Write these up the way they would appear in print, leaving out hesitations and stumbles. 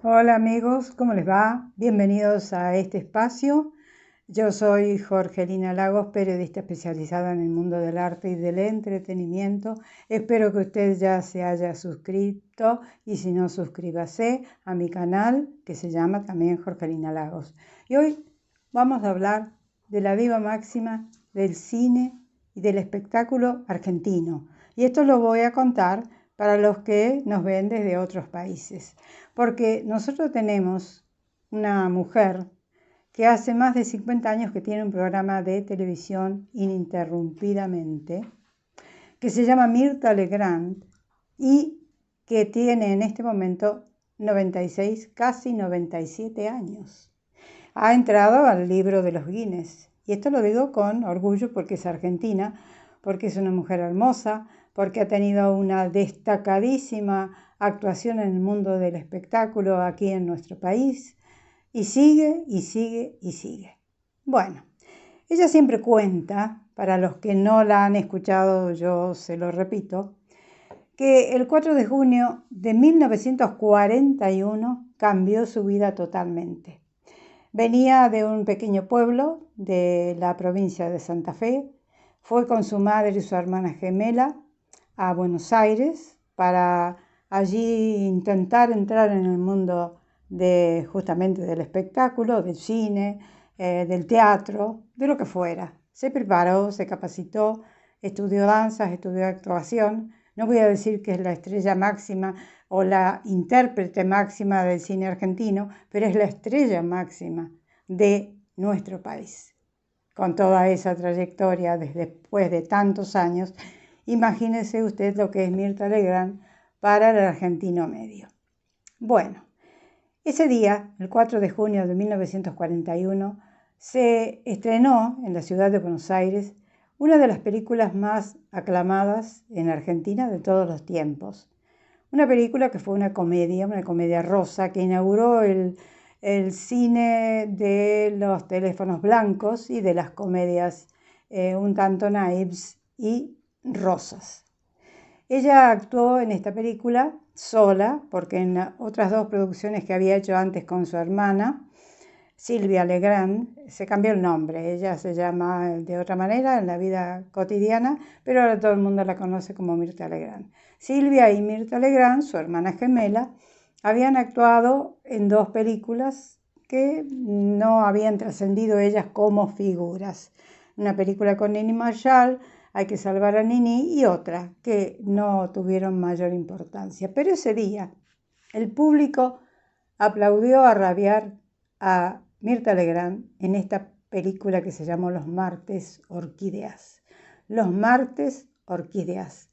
Hola amigos, ¿cómo les va? Bienvenidos a este espacio. Yo soy Jorgelina Lagos, periodista especializada en el mundo del arte y del entretenimiento. Espero que usted ya se haya suscrito y si no, suscríbase a mi canal que se llama también Jorgelina Lagos. Y hoy vamos a hablar de la diva máxima del cine y del espectáculo argentino. Y esto lo voy a contar para los que nos ven desde otros países, porque nosotros tenemos una mujer que hace más de 50 años que tiene un programa de televisión ininterrumpidamente, que se llama Mirta Legrand y que tiene en este momento 96, casi 97 años. Ha entrado al libro de los Guinness. Y esto lo digo con orgullo porque es argentina, porque es una mujer hermosa, porque ha tenido una destacadísima actuación en el mundo del espectáculo aquí en nuestro país. Y sigue, y sigue, y sigue. Bueno, ella siempre cuenta, para los que no la han escuchado, yo se lo repito, que el 4 de junio de 1941 cambió su vida totalmente. Venía de un pequeño pueblo de la provincia de Santa Fe, fue con su madre y su hermana gemela a Buenos Aires para allí intentar entrar en el mundo justamente del espectáculo, del cine, del teatro, de lo que fuera. Se preparó, se capacitó, estudió danzas, estudió actuación. No voy a decir que es la estrella máxima o la intérprete máxima del cine argentino, pero es la estrella máxima de nuestro país. Con toda esa trayectoria después de tantos años, imagínese usted lo que es Mirta Legrand para el argentino medio. Bueno, ese día, el 4 de junio de 1941, se estrenó en la ciudad de Buenos Aires una de las películas más aclamadas en Argentina de todos los tiempos. Una película que fue una comedia rosa, que inauguró el cine de los teléfonos blancos y de las comedias un tanto naïves y rosas. Ella actuó en esta película sola, porque en otras dos producciones que había hecho antes con su hermana, Silvia Legrand, se cambió el nombre. Ella se llama de otra manera en la vida cotidiana, pero ahora todo el mundo la conoce como Mirta Legrand. Silvia y Mirta Legrand, su hermana gemela, habían actuado en dos películas que no habían trascendido ellas como figuras. Una película con Nini Marshall, Hay que salvar a Nini, y otra que no tuvieron mayor importancia. Pero ese día el público aplaudió a rabiar a Mirta Legrand en esta película que se llamó Los martes orquídeas. Los martes orquídeas.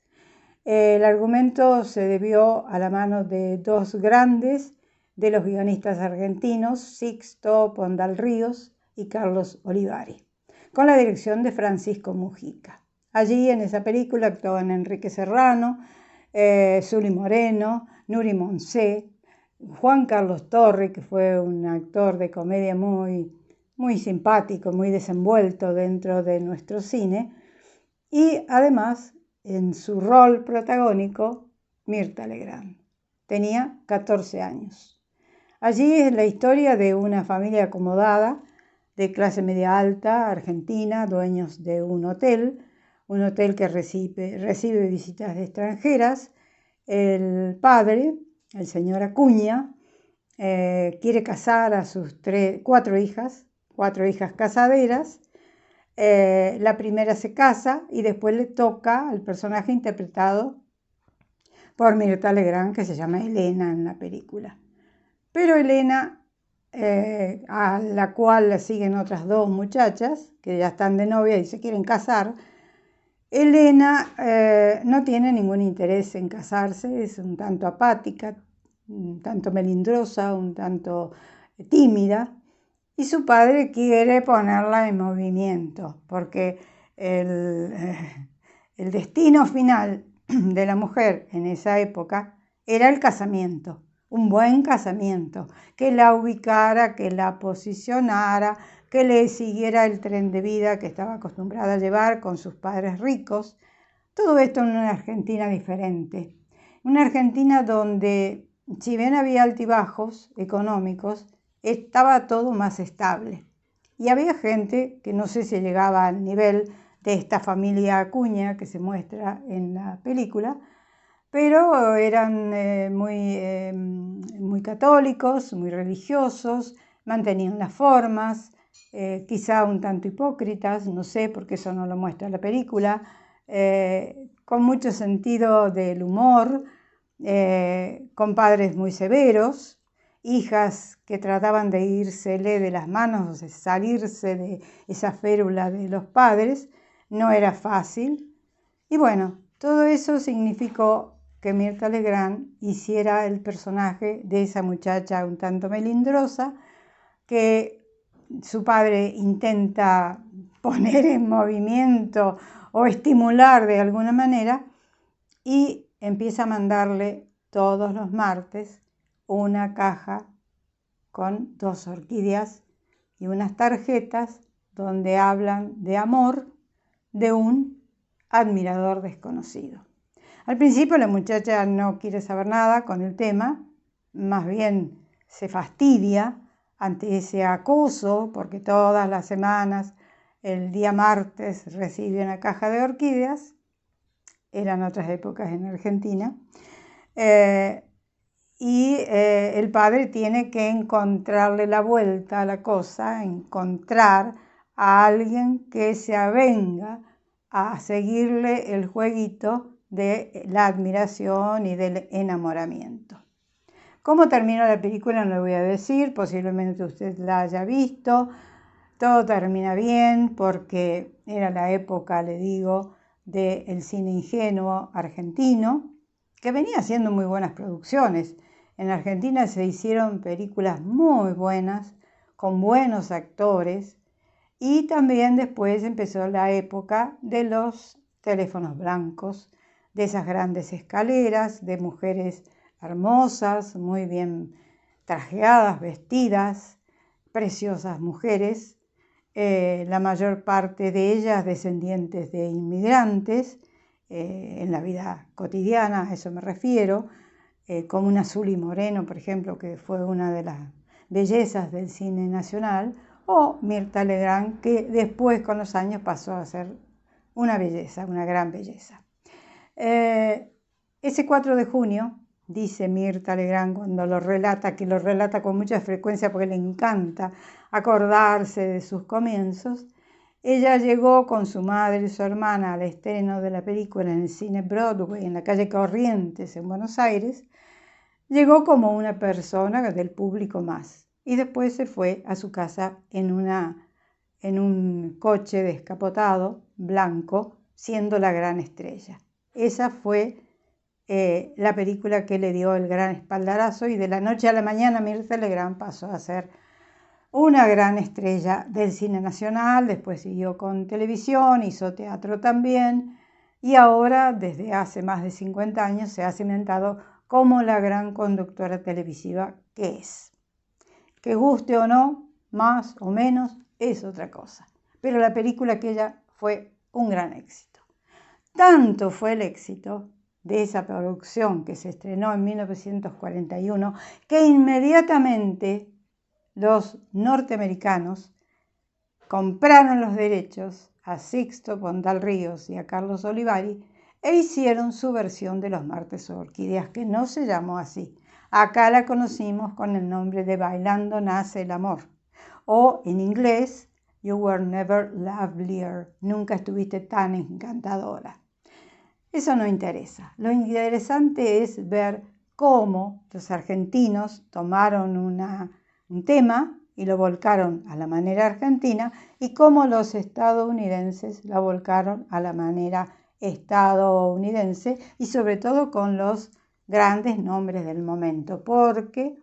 El argumento se debió a la mano de dos grandes de los guionistas argentinos, Sixto Pondal Ríos y Carlos Olivari, con la dirección de Francisco Mujica. Allí en esa película actuaban Enrique Serrano, Zuli Moreno, Nuri Moncé, Juan Carlos Torre, que fue un actor de comedia muy simpático, muy desenvuelto dentro de nuestro cine, y además en su rol protagónico Mirta Legrand. Tenía 14 años. Allí es la historia de una familia acomodada de clase media alta argentina, dueños de un hotel que recibe visitas de extranjeras. El padre, el señor Acuña, quiere casar a sus cuatro hijas casaderas. La primera se casa y después le toca al personaje interpretado por Mirta Legrand, que se llama Elena en la película. Pero Elena, a la cual le siguen otras dos muchachas que ya están de novia y se quieren casar, Elena no tiene ningún interés en casarse, es un tanto apática, un tanto melindrosa, un tanto tímida, y su padre quiere ponerla en movimiento, porque el destino final de la mujer en esa época era el casamiento, un buen casamiento, que la ubicara, que la posicionara, que le siguiera el tren de vida que estaba acostumbrada a llevar con sus padres ricos. Todo esto en una Argentina diferente, una Argentina donde si bien había altibajos económicos, estaba todo más estable. Y había gente que no sé si llegaba al nivel de esta familia Acuña que se muestra en la película, pero eran muy católicos, muy religiosos, mantenían las formas, quizá un tanto hipócritas, no sé, porque eso no lo muestra la película, con mucho sentido del humor, con padres muy severos, hijas que trataban de írsele de las manos, de salirse de esa férula de los padres, no era fácil. Y bueno, todo eso significó que Mirtha Legrand hiciera el personaje de esa muchacha un tanto melindrosa que su padre intenta poner en movimiento o estimular de alguna manera y empieza a mandarle todos los martes una caja con 2 orquídeas y unas tarjetas donde hablan de amor de un admirador desconocido. Al principio la muchacha no quiere saber nada con el tema, más bien se fastidia ante ese acoso porque todas las semanas, el día martes, recibe una caja de orquídeas, eran otras épocas en Argentina, el padre tiene que encontrarle la vuelta a la cosa, encontrar a alguien que se avenga a seguirle el jueguito de la admiración y del enamoramiento. ¿Cómo termina la película? No le voy a decir, posiblemente usted la haya visto. Todo termina bien porque era la época, le digo, del cine ingenuo argentino, que venía haciendo muy buenas producciones. En Argentina se hicieron películas muy buenas, con buenos actores, y también después empezó la época de los teléfonos blancos, de esas grandes escaleras, de mujeres hermosas, muy bien trajeadas, vestidas, preciosas mujeres, la mayor parte de ellas descendientes de inmigrantes, en la vida cotidiana, a eso me refiero, como una Zully Moreno, por ejemplo, que fue una de las bellezas del cine nacional, o Mirtha Legrand, que después con los años pasó a ser una belleza, una gran belleza. Ese 4 de junio, dice Mirtha Legrand cuando lo relata, que lo relata con mucha frecuencia porque le encanta acordarse de sus comienzos, ella llegó con su madre y su hermana al estreno de la película en el cine Broadway, en la calle Corrientes, en Buenos Aires. Llegó como una persona del público más y después se fue a su casa en un coche descapotado, blanco, siendo la gran estrella. Esa fue la película que le dio el gran espaldarazo y de la noche a la mañana Mirtha Legrand pasó a ser una gran estrella del cine nacional, después siguió con televisión, hizo teatro también y ahora, desde hace más de 50 años, se ha cimentado como la gran conductora televisiva que es. Que guste o no, más o menos, es otra cosa. Pero la película aquella fue un gran éxito. Tanto fue el éxito de esa producción que se estrenó en 1941 que inmediatamente los norteamericanos compraron los derechos a Sixto Pontal Ríos y a Carlos Olivari e hicieron su versión de Los martes orquídeas, que no se llamó así. Acá la conocimos con el nombre de Bailando nace el amor, o en inglés, You were never lovelier, nunca estuviste tan encantadora. Eso no interesa. Lo interesante es ver cómo los argentinos tomaron un tema y lo volcaron a la manera argentina y cómo los estadounidenses lo volcaron a la manera estadounidense y sobre todo con los grandes nombres del momento, porque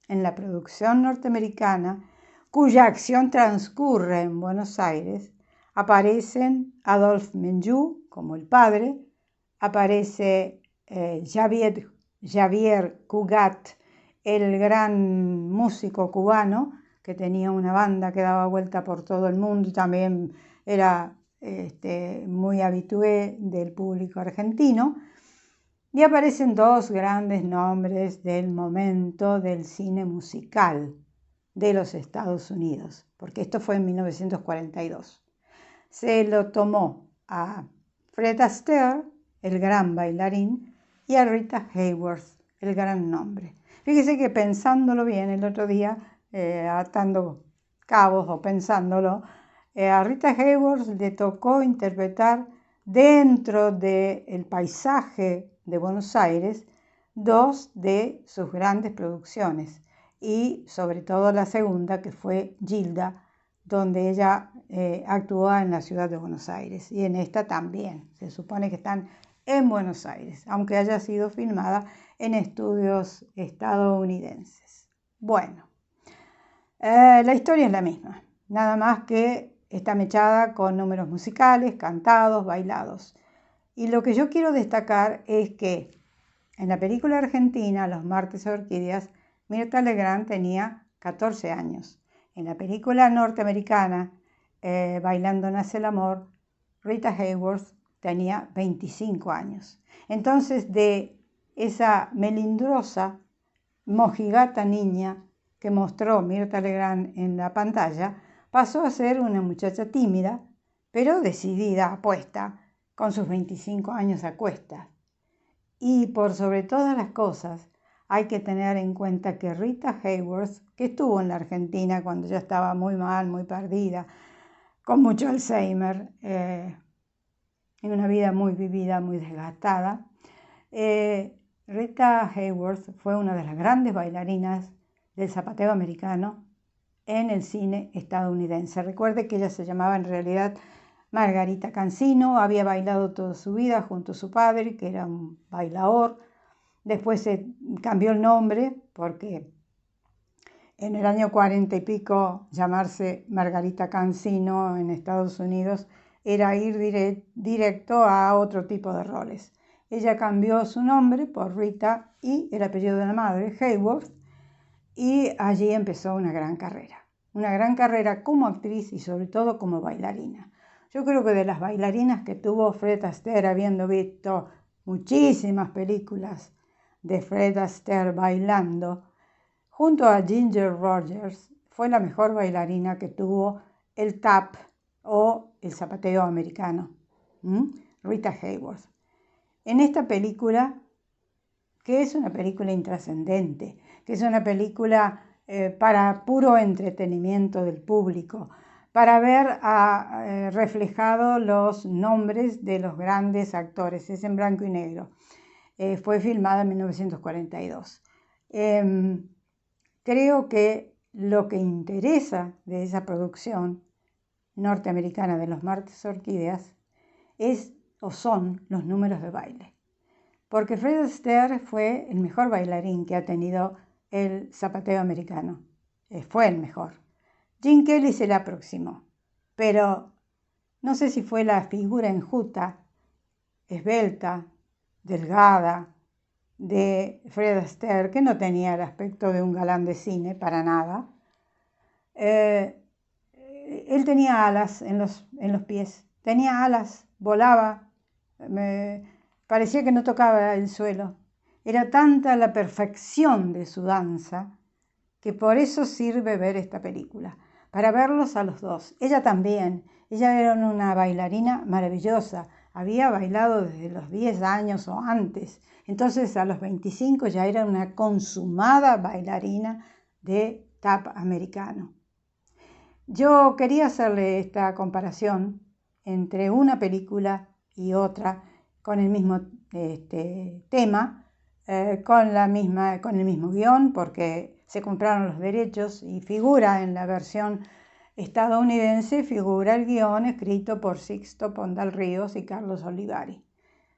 en la producción norteamericana, cuya acción transcurre en Buenos Aires, aparecen Adolphe Menjou como el padre, aparece Javier Cugat, el gran músico cubano que tenía una banda que daba vuelta por todo el mundo y también era muy habitué del público argentino. Y aparecen dos grandes nombres del momento del cine musical de los Estados Unidos, porque esto fue en 1942. Se lo tomó a Fred Astaire, el gran bailarín, y a Rita Hayworth, el gran nombre. Fíjese que pensándolo bien el otro día, atando cabos o pensándolo, a Rita Hayworth le tocó interpretar dentro del paisaje de Buenos Aires dos de sus grandes producciones y sobre todo la segunda, que fue Gilda, donde ella actuó en la ciudad de Buenos Aires, y en esta también. Se supone que están en Buenos Aires, aunque haya sido filmada en estudios estadounidenses. Bueno, la historia es la misma, nada más que está mechada con números musicales, cantados, bailados. Y lo que yo quiero destacar es que en la película argentina, Los martes de orquídeas, Mirta Legrand tenía 14 años. En la película norteamericana, Bailando nace el amor, Rita Hayworth tenía 25 años. Entonces, de esa melindrosa, mojigata niña que mostró Mirta Legrand en la pantalla, pasó a ser una muchacha tímida, pero decidida, apuesta, con sus 25 años a cuestas. Y por sobre todas las cosas, hay que tener en cuenta que Rita Hayworth, que estuvo en la Argentina cuando ya estaba muy mal, muy perdida, con mucho Alzheimer, en una vida muy vivida, muy desgastada, Rita Hayworth fue una de las grandes bailarinas del zapateo americano en el cine estadounidense. Recuerde que ella se llamaba en realidad Margarita Cansino, había bailado toda su vida junto a su padre, que era un bailador. Después se cambió el nombre porque en el año 40 y pico llamarse Margarita Cansino en Estados Unidos era ir directo a otro tipo de roles. Ella cambió su nombre por Rita y el apellido de la madre, Hayworth, y allí empezó una gran carrera como actriz y sobre todo como bailarina. Yo creo que de las bailarinas que tuvo Fred Astaire, habiendo visto muchísimas películas de Fred Astaire bailando, junto a Ginger Rogers, fue la mejor bailarina que tuvo el tap o el zapateo americano, Rita Hayworth. En esta película, que es una película intrascendente, que es una película para puro entretenimiento del público, para ver reflejados los nombres de los grandes actores, es en blanco y negro. Fue filmada en 1942. Creo que lo que interesa de esa producción norteamericana de Los martes de orquídeas son los números de baile. Porque Fred Astaire fue el mejor bailarín que ha tenido el zapateo americano. Fue el mejor. Gene Kelly se le aproximó, pero no sé si fue la figura enjuta, esbelta, delgada de Fred Astaire, que no tenía el aspecto de un galán de cine para nada. Él tenía alas en los pies, tenía alas, volaba, parecía que no tocaba el suelo. Era tanta la perfección de su danza que por eso sirve ver esta película, para verlos a los dos. Ella también, ella era una bailarina maravillosa, había bailado desde los 10 años o antes, entonces a los 25 ya era una consumada bailarina de tap americano. Yo quería hacerle esta comparación entre una película y otra con el mismo tema, con el mismo guión, porque se compraron los derechos y figura en la versión estadounidense, figura el guión escrito por Sixto Pondal Ríos y Carlos Olivari,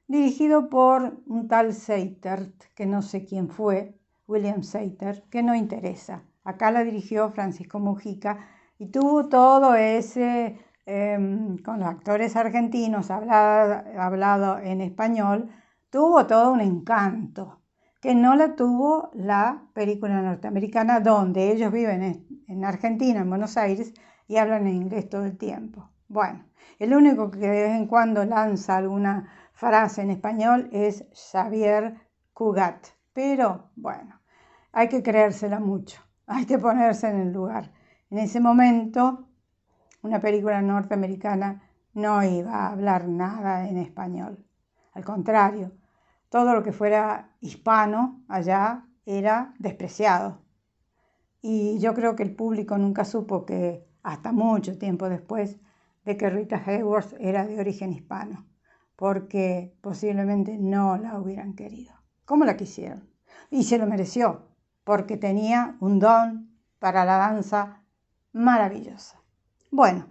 dirigido por un tal Seitert, que no sé quién fue, William Seitert, que no interesa. Acá la dirigió Francisco Mujica y tuvo todo ese, con los actores argentinos hablado en español, tuvo todo un encanto, que no la tuvo la película norteamericana, donde ellos viven en Argentina, en Buenos Aires, y hablan en inglés todo el tiempo. Bueno, el único que de vez en cuando lanza alguna frase en español es Xavier Cugat. Pero bueno, hay que creérsela mucho, hay que ponerse en el lugar. En ese momento, una película norteamericana no iba a hablar nada en español. Al contrario, todo lo que fuera hispano allá era despreciado. Y yo creo que el público nunca supo que, hasta mucho tiempo después, de que Rita Hayworth era de origen hispano, porque posiblemente no la hubieran querido, como la quisieron. Y se lo mereció, porque tenía un don para la danza maravillosa. Bueno,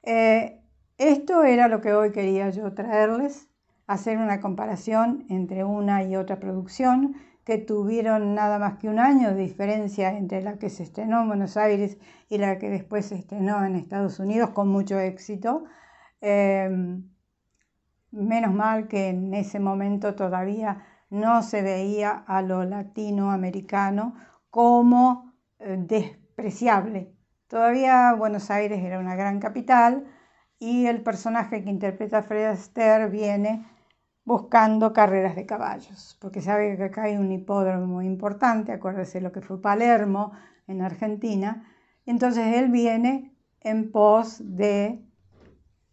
esto era lo que hoy quería yo traerles, hacer una comparación entre una y otra producción que tuvieron nada más que un año de diferencia entre la que se estrenó en Buenos Aires y la que después se estrenó en Estados Unidos con mucho éxito. Menos mal que en ese momento todavía no se veía a lo latinoamericano como despreciable. Todavía Buenos Aires era una gran capital y el personaje que interpreta Fred Astaire viene buscando carreras de caballos, porque sabe que acá hay un hipódromo muy importante, acuérdese lo que fue Palermo en Argentina, entonces él viene en pos de,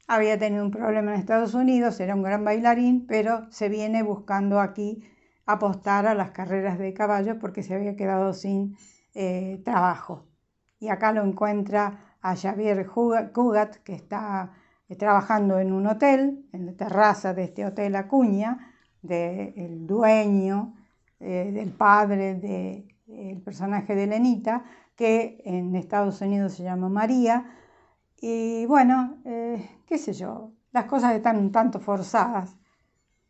había tenido un problema en Estados Unidos, era un gran bailarín, pero se viene buscando aquí apostar a las carreras de caballos porque se había quedado sin trabajo. Y acá lo encuentra a Xavier Cugat, que está trabajando en un hotel, en la terraza de este hotel Acuña, del dueño, del padre del personaje de Lenita, que en Estados Unidos se llama María. Y bueno, qué sé yo, las cosas están un tanto forzadas,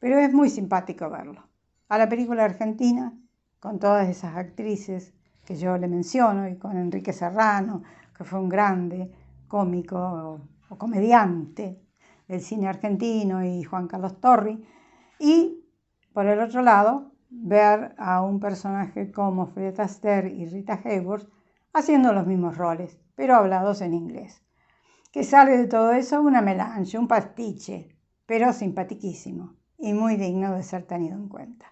pero es muy simpático verlo. A la película argentina, con todas esas actrices que yo le menciono, y con Enrique Serrano, que fue un grande cómico o comediante del cine argentino, y Juan Carlos Torri, y por el otro lado, ver a un personaje como Fred Astaire y Rita Hayworth haciendo los mismos roles, pero hablados en inglés. ¿Qué sale de todo eso? Una melange, un pastiche, pero simpatiquísimo y muy digno de ser tenido en cuenta.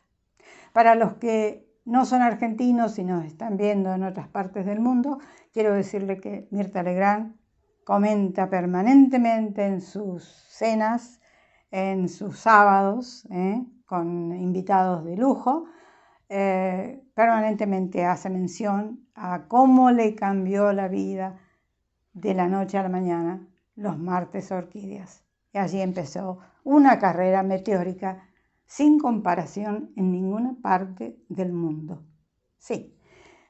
Para los que no son argentinos y nos están viendo en otras partes del mundo, quiero decirle que Mirta Legrand comenta permanentemente en sus cenas, en sus sábados, con invitados de lujo, permanentemente hace mención a cómo le cambió la vida de la noche a la mañana los martes orquídeas. Y allí empezó una carrera meteórica sin comparación en ninguna parte del mundo. Sí,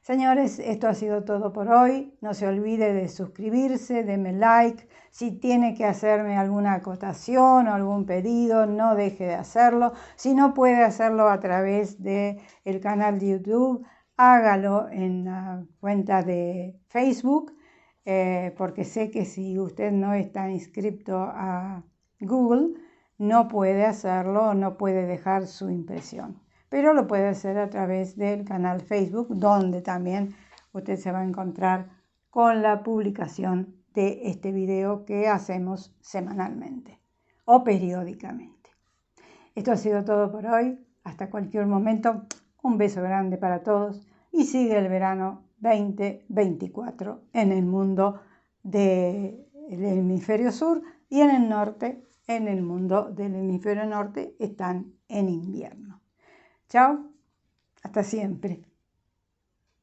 señores, esto ha sido todo por hoy. No se olvide de suscribirse, denme like. Si tiene que hacerme alguna acotación o algún pedido, no deje de hacerlo. Si no puede hacerlo a través del canal de YouTube, hágalo en la cuenta de Facebook, porque sé que si usted no está inscrito a Google, no puede hacerlo, no puede dejar su impresión. Pero lo puede hacer a través del canal Facebook, donde también usted se va a encontrar con la publicación de este video que hacemos semanalmente o periódicamente. Esto ha sido todo por hoy. Hasta cualquier momento, un beso grande para todos y sigue el verano 2024 en el mundo del hemisferio sur, y en el norte, en el mundo del hemisferio norte, están en invierno. Chao, hasta siempre.